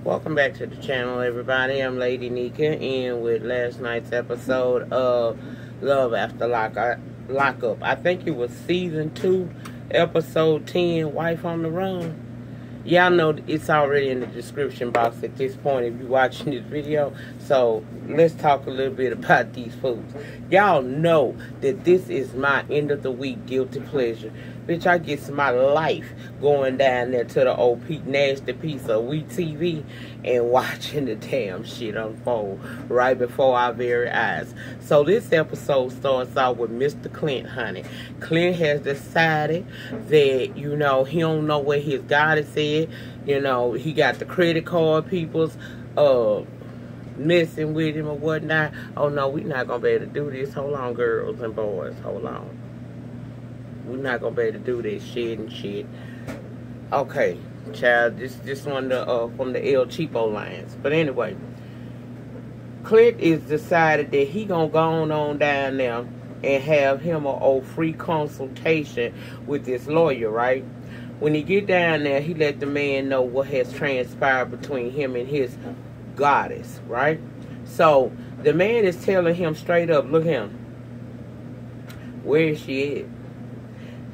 Welcome back to the channel, everybody. I'm Lady Nyca, and with last night's episode of Love After Lockup. I think it was season 2, episode 10, Wife on the Run. Y'all know it's already in the description box at this point if you're watching this video. So let's talk a little bit about these foods. Y'all know that this is my end of the week guilty pleasure. Bitch, I get my life going down there to the old nasty piece of Wheat TV and watching the damn shit unfold right before our very eyes. So this episode starts out with Mr. Clint, honey. Clint has decided that, you know, he don't know where his goddess is. You know, he got the credit card people's messing with him or whatnot. Oh no, we're not gonna be able to do this. Hold on, girls and boys, hold on. We're not gonna be able to do this shit. Okay, child, this one from the El Cheapo lines. But anyway, Clint is decided that he gonna go on down there and have him a free consultation with this lawyer, right? When he get down there, he let the man know what has transpired between him and his goddess, right? So the man is telling him straight up, look him, where is she at?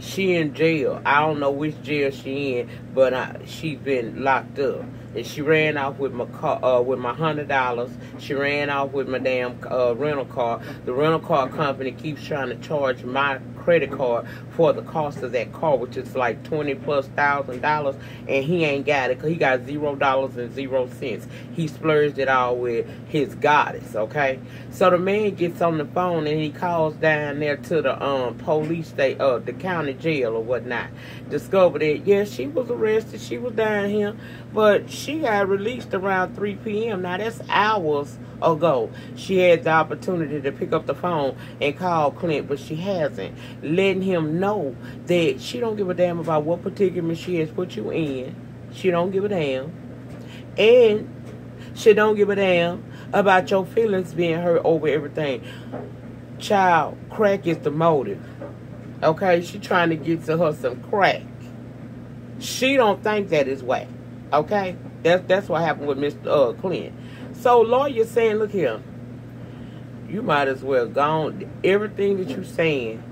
She in jail. I don't know which jail she in, but she's been locked up. And she ran off with my car, with my $100. She ran off with my damn rental car. The rental car company keeps trying to charge my credit card for the cost of that car, which is like $20,000+, and he ain't got it because he got $0.00. He splurged it all with his goddess. Okay, so the man gets on the phone and he calls down there to the police state, the county jail or whatnot. Discovered that yeah, she was arrested. She was down here, but she got released around 3 p.m. Now that's hours ago. She had the opportunity to pick up the phone and call Clint, but she hasn't, letting him know that she don't give a damn about what predicament she has put you in. She don't give a damn, and she don't give a damn about your feelings being hurt over everything. Child, crack is the motive. Okay, she trying to get to her some crack. She don't think that is whack. Okay, that's what happened with Mr. Clint. So lawyer saying, look here, you might as well go on. Everything that you're saying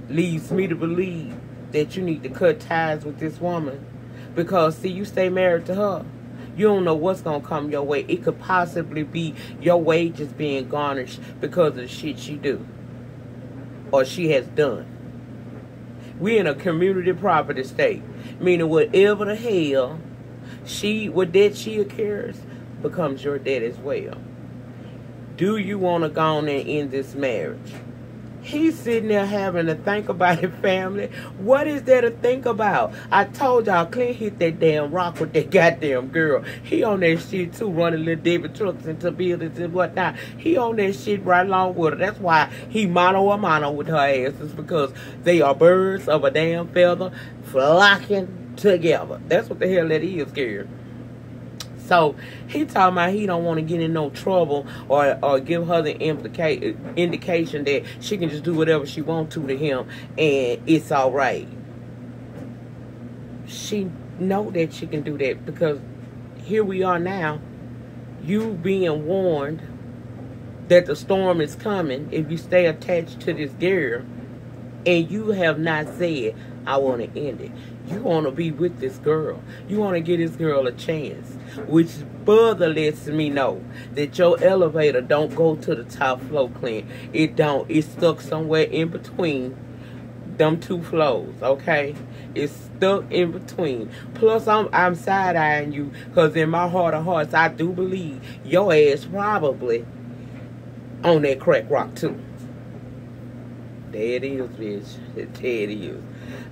leads me to believe that you need to cut ties with this woman, because see, you stay married to her, you don't know what's gonna come your way. It could possibly be your wages being garnished because of the shit she do or she has done. We in a community property state, meaning whatever the hell what debt she occurs becomes your debt as well. Do you want to go on and end this marriage? He's sitting there having to think about it, family. What is there to think about? I told y'all, Clint hit that damn rock with that goddamn girl. He on that shit too, running little David trucks into buildings and whatnot. He on that shit right along with her. That's why he mano a mano with her asses, because they are birds of a damn feather flocking together. That's what the hell that is, scared. So he talking about he don't want to get in no trouble or give her the indication that she can just do whatever she wants to him and it's all right. She know that she can do that, because here we are now, you being warned that the storm is coming if you stay attached to this girl, and you have not said, I want to end it. You want to be with this girl. You want to give this girl a chance, which further lets me know that your elevator don't go to the top floor, Clint. It don't. It's stuck somewhere in between them two floors, okay? It's stuck in between. Plus, I'm side-eyeing you, because in my heart of hearts, I do believe your ass probably on that crack rock, too. There it is, bitch. There it is.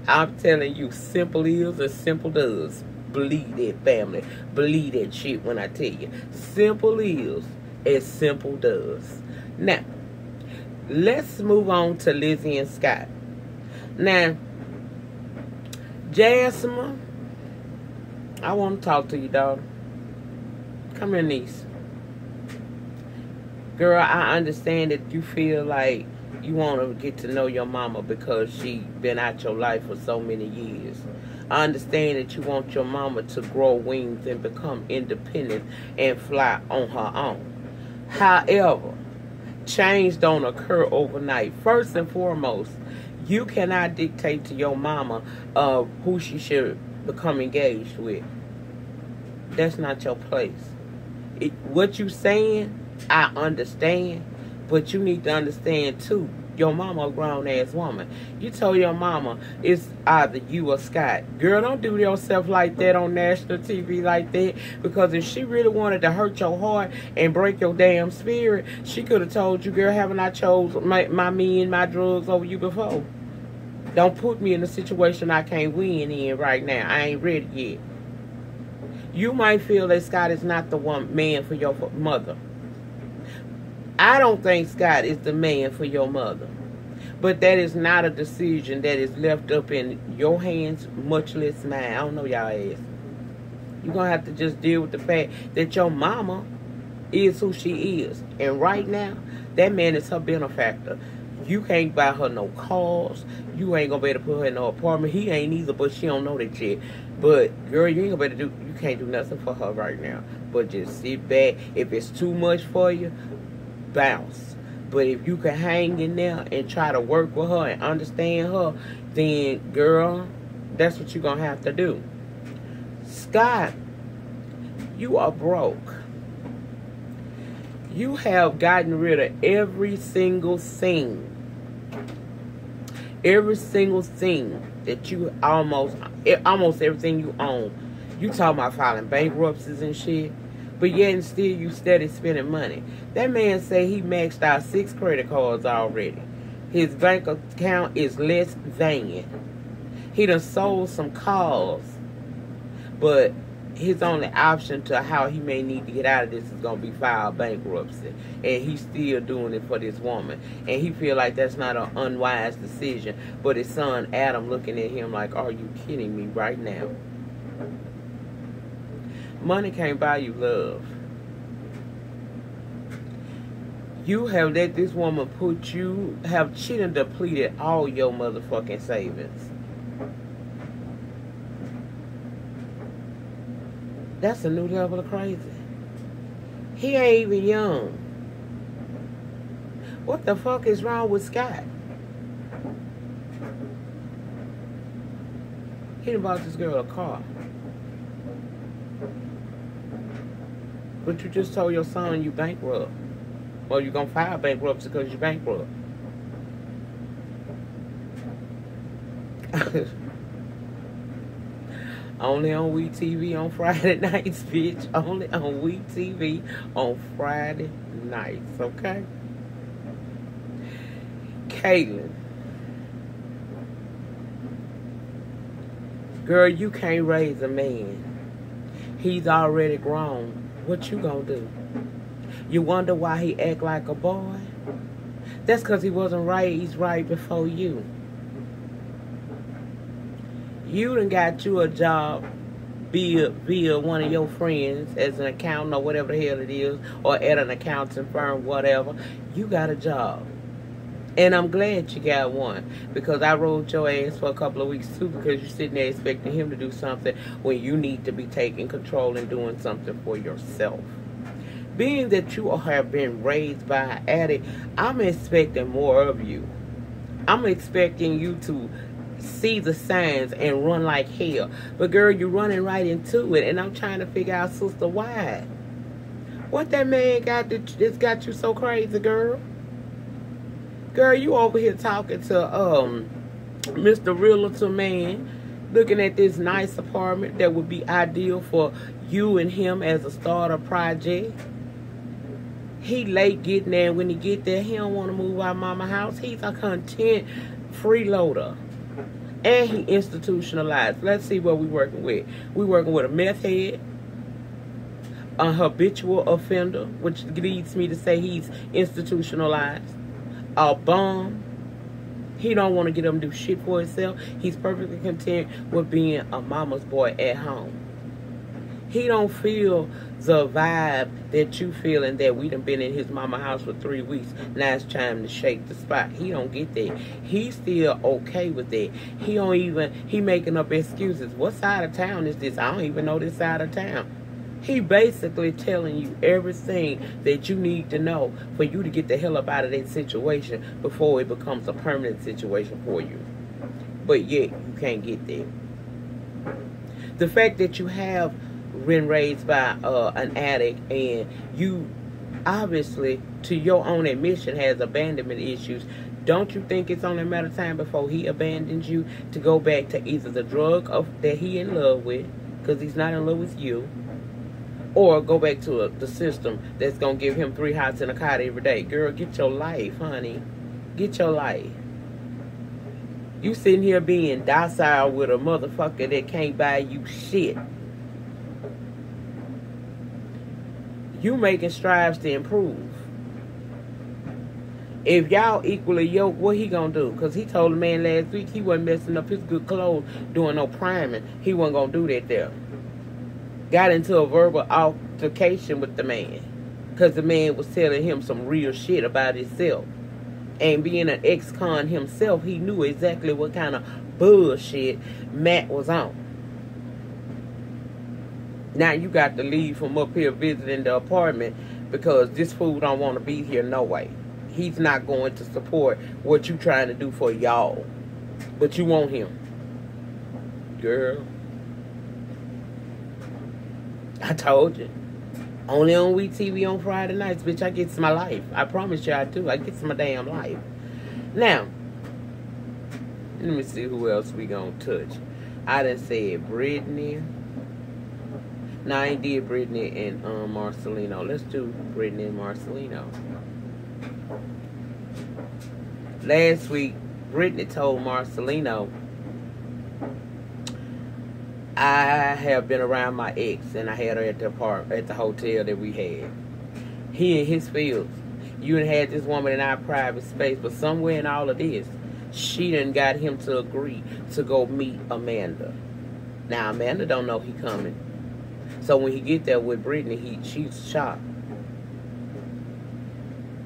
I'm telling you, simple is and simple does. Believe that, family. Believe that shit when I tell you. Simple is as simple does. Now, let's move on to Lizzie and Scott. Now, Jasmine, I want to talk to you, daughter. Come here, niece. Girl, I understand that you feel like you want to get to know your mama because she been out your life for so many years. I understand that you want your mama to grow wings and become independent and fly on her own. However, change don't occur overnight. First and foremost, you cannot dictate to your mama who she should become engaged with. That's not your place. What you saying, I understand, but you need to understand too. Your mama a grown-ass woman. You told your mama it's either you or Scott. Girl, don't do yourself like that on national TV like that. Because if she really wanted to hurt your heart and break your damn spirit, she could have told you, girl, haven't I chose my me and my drugs over you before? Don't put me in a situation I can't win in right now. I ain't ready yet. You might feel that Scott is not the one man for your mother. I don't think Scott is the man for your mother. But that is not a decision that is left up in your hands, much less mine. I don't know y'all ass. You're going to have to just deal with the fact that your mama is who she is. And right now, that man is her benefactor. You can't buy her no cars. You ain't going to be able to put her in no apartment. He ain't either, but she don't know that yet. But, girl, you ain't going to be able to you can't do nothing for her right now. But just sit back. If it's too much for you, bounce. But if you can hang in there and try to work with her and understand her, then girl, that's what you're gonna have to do. Scott, you are broke. You have gotten rid of every single thing that you almost everything you own. You talking about filing bankruptcies and shit. But yet and still you steady spending money. That man say he maxed out 6 credit cards already. His bank account is less than. He done sold some cars. But his only option to how he may need to get out of this is going to be file bankruptcy. And he's still doing it for this woman. And he feel like that's not an unwise decision. But his son Adam looking at him like, are you kidding me right now? Money can't buy you love. You have let this woman she done depleted all your motherfucking savings. That's a new level of crazy. He ain't even young. What the fuck is wrong with Scott? He done bought this girl a car. But you just told your son you bankrupt. Well, you're going to file bankruptcy because you're bankrupt. Only on WeTV on Friday nights, bitch. Only on WeTV on Friday nights, okay? Kaitlyn. Girl, you can't raise a man. He's already grown. What you gonna do? You wonder why he act like a boy? That's because he wasn't raised right before you. You done got you a job via one of your friends as an accountant or whatever the hell it is, or at an accounting firm, whatever. You got a job. And I'm glad you got one, because I rode your ass for a couple of weeks too, because you're sitting there expecting him to do something when you need to be taking control and doing something for yourself. Being that you have been raised by an addict, I'm expecting more of you. I'm expecting you to see the signs and run like hell. But girl, you're running right into it, and I'm trying to figure out, sister, why? What that man got that's got you so crazy, girl? Girl, you over here talking to Mr. Realtor man, looking at this nice apartment that would be ideal for you and him as a starter project. He late getting there, and when he get there, he don't want to move out of mama house. He's a content freeloader. And he institutionalized. Let's see what we working with. We working with a meth head, a habitual offender, which leads me to say he's institutionalized. A bum. He don't want to get up and do shit for himself. He's perfectly content with being a mama's boy at home. He don't feel the vibe that you feeling that we done been in his mama house for 3 weeks. Now it's time to shake the spot. He don't get that. He's still okay with that. He making up excuses. What side of town is this? I don't even know this side of town. He basically telling you everything that you need to know for you to get the hell up out of that situation before it becomes a permanent situation for you. But yet, you can't get there. The fact that you have been raised by an addict and you obviously, to your own admission, has abandonment issues, don't you think it's only a matter of time before he abandons you to go back to either the drug that he in love with, because he's not in love with you, or go back to the system that's going to give him 3 hots and a cot every day? Girl, get your life, honey. Get your life. You sitting here being docile with a motherfucker that can't buy you shit. You making strides to improve. If y'all equally yoked, what he gonna do? Because he told the man last week he wasn't messing up his good clothes doing no priming. He wasn't gonna do that there. Got into a verbal altercation with the man because the man was telling him some real shit about himself. And being an ex-con himself, he knew exactly what kind of bullshit Matt was on. Now you got to leave from up here visiting the apartment because this fool don't want to be here no way. He's not going to support what you trying to do for y'all. But you want him. Girl. I told you. Only on WeTV on Friday nights, bitch, I get my life. I promise you I do. I get my damn life. Now, let me see who else we gonna touch. I done said Brittany. No, I ain't did Brittany and Marcelino. Let's do Brittany and Marcelino. Last week, Brittany told Marcelino, I have been around my ex, and I had her at the hotel that we had. He in his fields. You done had this woman in our private space, but somewhere in all of this, she done got him to agree to go meet Amanda. Now Amanda don't know he coming, so when he get there with Brittany, she's shocked.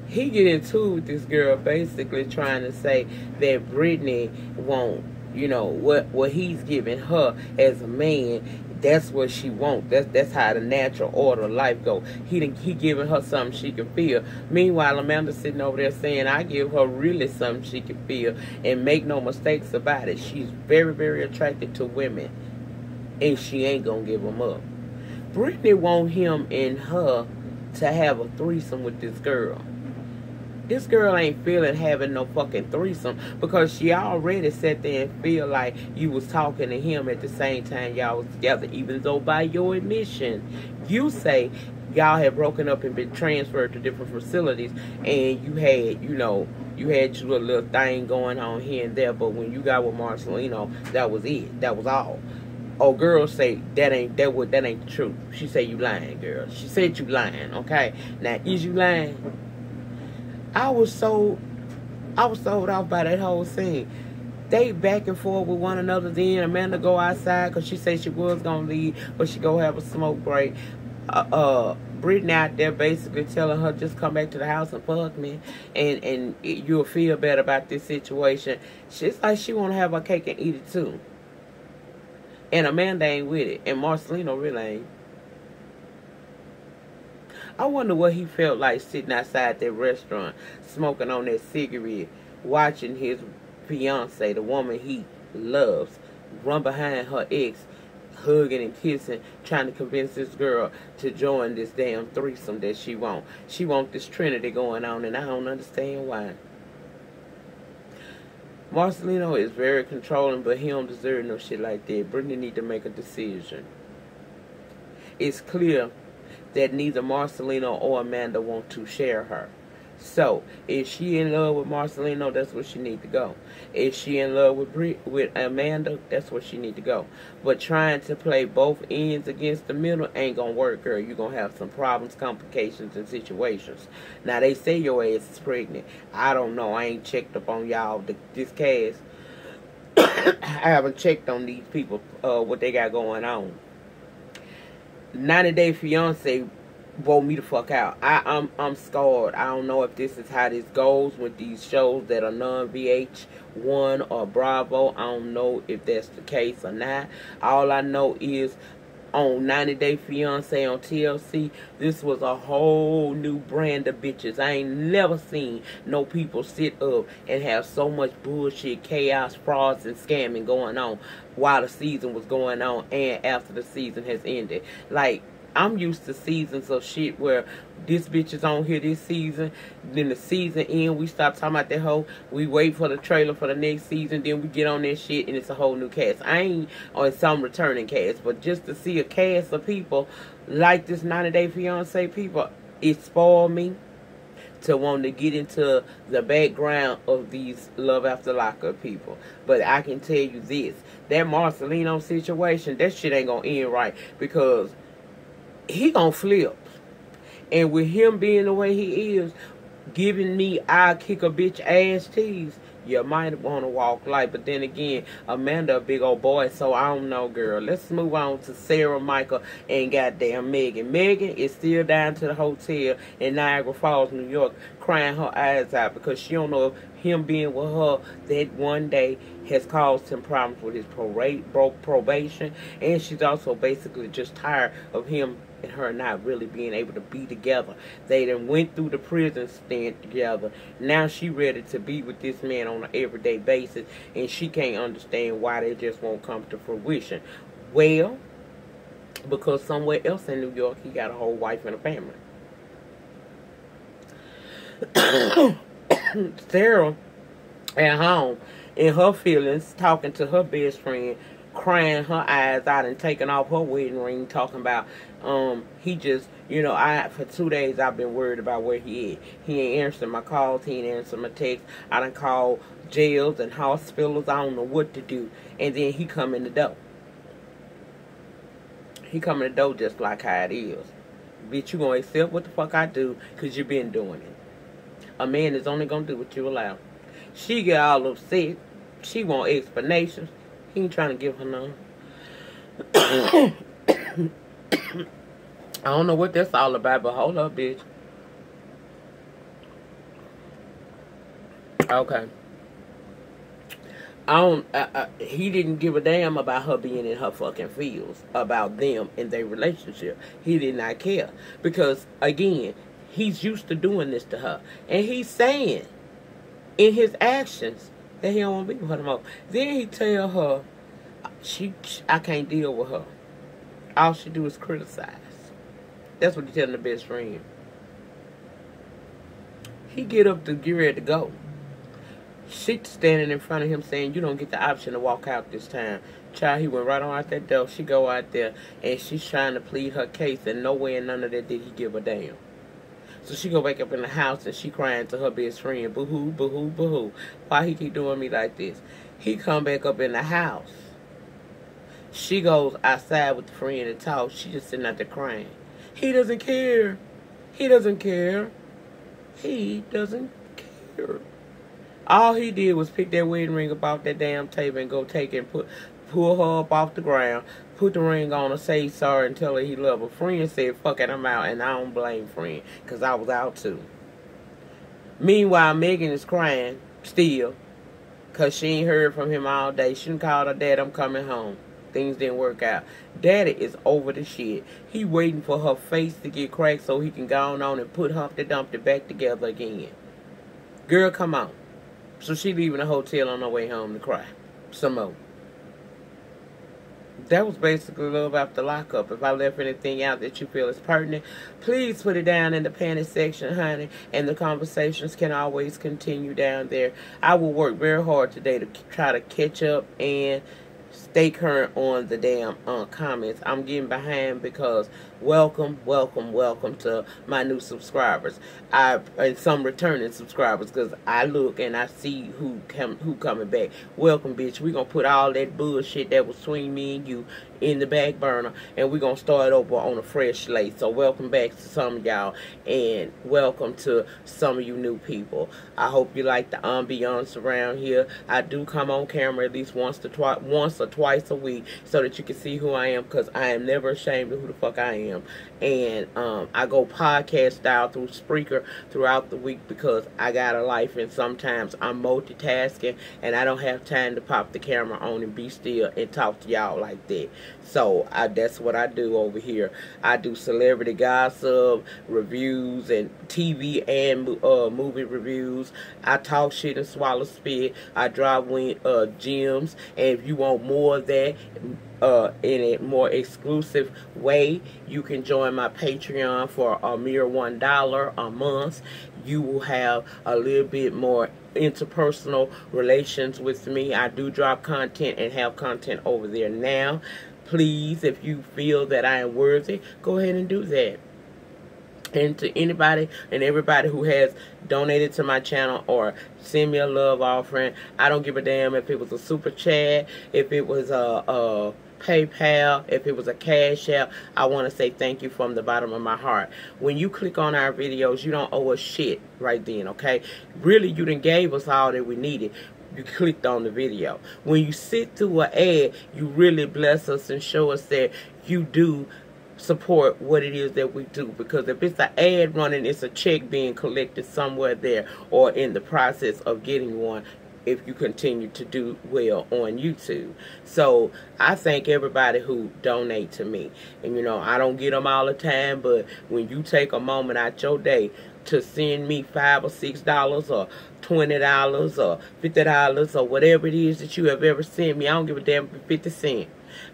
He get into it with this girl, basically trying to say that Brittany won't. You know, what he's giving her as a man, that's what she wants. That's how the natural order of life go. He giving her something she can feel. Meanwhile, Amanda's sitting over there saying, I give her really something she can feel. And make no mistakes about it. She's very, very attracted to women. And she ain't going to give them up. Brittany want him and her to have a threesome with this girl. This girl ain't feeling having no fucking threesome because she already sat there and feel like you was talking to him at the same time y'all was together. Even though by your admission, you say y'all had broken up and been transferred to different facilities and you had, you had your little thing going on here and there. But when you got with Marcelino, that was it. That was all. Oh, girls say that ain't the truth. She say you lying, girl. She said you lying, okay? Now, is you lying? I was sold off by that whole scene. They back and forth with one another. Then Amanda go outside because she said she was going to leave, but she go have a smoke break. Brittany out there basically telling her just come back to the house and fuck me. And you'll feel better about this situation. She's like she want to have her cake and eat it too. And Amanda ain't with it. And Marcelino really ain't. I wonder what he felt like sitting outside that restaurant, smoking on that cigarette, watching his fiance, the woman he loves, run behind her ex, hugging and kissing, trying to convince this girl to join this damn threesome that she wants. She wants this trinity going on, and I don't understand why. Marcelino is very controlling, but he don't deserve no shit like that. Brittany need to make a decision. It's clear that neither Marcelino or Amanda want to share her. So, if she in love with Marcelino, that's where she need to go. If she in love with Amanda, that's where she need to go. But trying to play both ends against the middle ain't gonna work, girl. You're gonna have some problems, complications, and situations. Now, they say your ass is pregnant. I don't know. I ain't checked up on y'all, this cast. I haven't checked on these people, what they got going on. 90 Day Fiance wore me the fuck out. I'm scarred. I don't know if this is how this goes with these shows that are non-VH1 or Bravo. I don't know if that's the case or not. All I know is on 90 Day Fiance on TLC, this was a whole new brand of bitches. I ain't never seen no people sit up and have so much bullshit, chaos, frauds, and scamming going on while the season was going on and after the season has ended. Like, I'm used to seasons of shit where this bitch is on here this season, then the season end, we stop talking about that hoe, we wait for the trailer for the next season, then we get on that shit and it's a whole new cast. I ain't on some returning cast, but just to see a cast of people like this 90 Day Fiance people, it spoiled me to want to get into the background of these Love After Lockup people. But I can tell you this, that Marcelino situation, that shit ain't gonna end right, because he gonna flip. And with him being the way he is, giving me I kick a bitch ass tease, you might want to walk light. But then again, Amanda a big old boy, so I don't know, girl. Let's move on to Sarah, Michael, and goddamn Megan. Megan is still down to the hotel in Niagara Falls, New York, crying her eyes out because she don't know if him being with her that one day has caused him problems with his probation. And she's also basically just tired of him and her not really being able to be together. They done went through the prison stint together. Now she ready to be with this man on an everyday basis, and she can't understand why they just won't come to fruition. Well, because somewhere else in New York he got a whole wife and a family. Sarah at home in her feelings, talking to her best friend, crying her eyes out and taking off her wedding ring, talking about he just, you know, for 2 days I've been worried about where he is. He ain't answering my calls, he ain't answering my texts. I done called jails and hospitals, I don't know what to do. And then he come in the door. He come in the door just like how it is. Bitch, you gonna accept what the fuck I do because you been doing it. A man is only gonna do what you allow. She get all upset. She want explanations. He ain't trying to give her none. I don't know what that's all about, but hold up, bitch. Okay. He didn't give a damn about her being in her fucking fields, about them and their relationship. He did not care. Because, again, he's used to doing this to her. And he's saying in his actions that he don't want to be with her no more. Then he tell her, I can't deal with her. All she do is criticize. That's what he telling the best friend. He get up to get ready to go. She standing in front of him saying, you don't get the option to walk out this time. Child, he went right on out that door. She go out there and she's trying to plead her case, and nowhere in none of that did he give a damn. So she go back up in the house and she crying to her best friend, boo-hoo, boo-hoo, boo-hoo. Why he keep doing me like this? He come back up in the house. She goes outside with the friend and talk. She just sitting out there crying. He doesn't care. He doesn't care. He doesn't care. All he did was pick that wedding ring up off that damn table and go take it and pull her up off the ground, put the ring on her, say sorry, and tell her he love her. Friend said, fuck it, I'm out, and I don't blame friend, because I was out too. Meanwhile, Megan is crying still, because she ain't heard from him all day. She done called her dad, I'm coming home. Things didn't work out. Daddy is over the shit. He waiting for her face to get cracked so he can go on and put Humpty Dumpty back together again. Girl, come on. So she leaving the hotel on her way home to cry some more. That was basically Love After Lockup. If I left anything out that you feel is pertinent, please put it down in the panic section, honey. And the conversations can always continue down there. I will work very hard today to try to catch up and stay current on the damn comments. I'm getting behind because welcome to my new subscribers. And some returning subscribers, because I look and I see who coming back. Welcome, bitch. We gonna put all that bullshit that was between me and you in the back burner, and we're gonna start over on a fresh slate. So welcome back to some of y'all, and welcome to some of you new people. I hope you like the ambiance around here. I do come on camera at least once or twice a week so that you can see who I am, because I am never ashamed of who the fuck I am. And I go podcast style through Spreaker throughout the week because I got a life, and sometimes I'm multitasking and I don't have time to pop the camera on and be still and talk to y'all like that. So that's what I do over here. I do celebrity gossip, reviews, and TV and movie reviews. I talk shit and swallow spit. I drop gems, and if you want more of that in a more exclusive way, you can join my Patreon for a mere $1 a month. You will have a little bit more interpersonal relations with me. I do drop content and have content over there now. Please, if you feel that I am worthy, go ahead and do that. And to anybody and everybody who has donated to my channel or send me a love offering, I don't give a damn if it was a super chat, if it was a PayPal, if it was a Cash App. I want to say thank you from the bottom of my heart. When you click on our videos, you don't owe us shit right then, okay? Really, you done gave us all that we needed. You clicked on the video. When you sit through an ad, you really bless us and show us that you do support what it is that we do. Because if it's an ad running, it's a check being collected somewhere there, or in the process of getting one, if you continue to do well on YouTube. So I thank everybody who donate to me. And you know, I don't get them all the time, but when you take a moment out your day to send me $5 or $6 or $20 or $50 or whatever it is that you have ever sent me, I don't give a damn for 50 cents.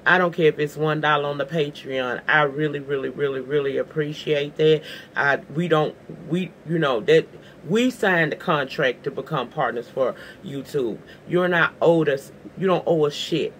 I don't care if it's $1 on the Patreon. I really, really, really, really appreciate that. We signed a contract to become partners for YouTube. You're not owed us. You don't owe us shit.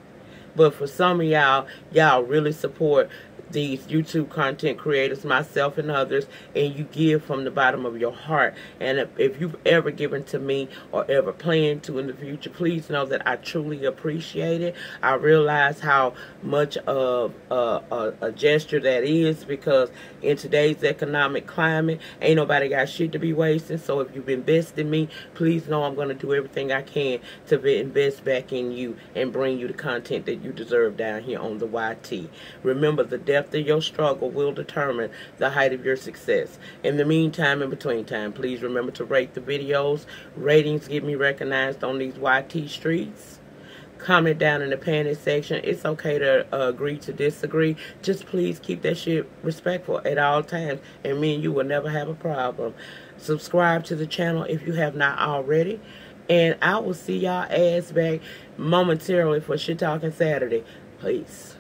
But for some of y'all really support these YouTube content creators, myself and others, and you give from the bottom of your heart. And if you've ever given to me or ever plan to in the future, please know that I truly appreciate it. I realize how much of a gesture that is, because in today's economic climate, ain't nobody got shit to be wasting. So if you've invested in me, please know I'm going to do everything I can to invest back in you and bring you the content that you deserve down here on the YT. Remember, the depth of your struggle will determine the height of your success. In the meantime, in between time, please remember to rate the videos. Ratings get me recognized on these YT streets. Comment down in the panel section. It's okay to agree to disagree. Just please keep that shit respectful at all times, and me and you will never have a problem. Subscribe to the channel if you have not already, and I will see y'all ass back momentarily for Shit Talking Saturday. Peace.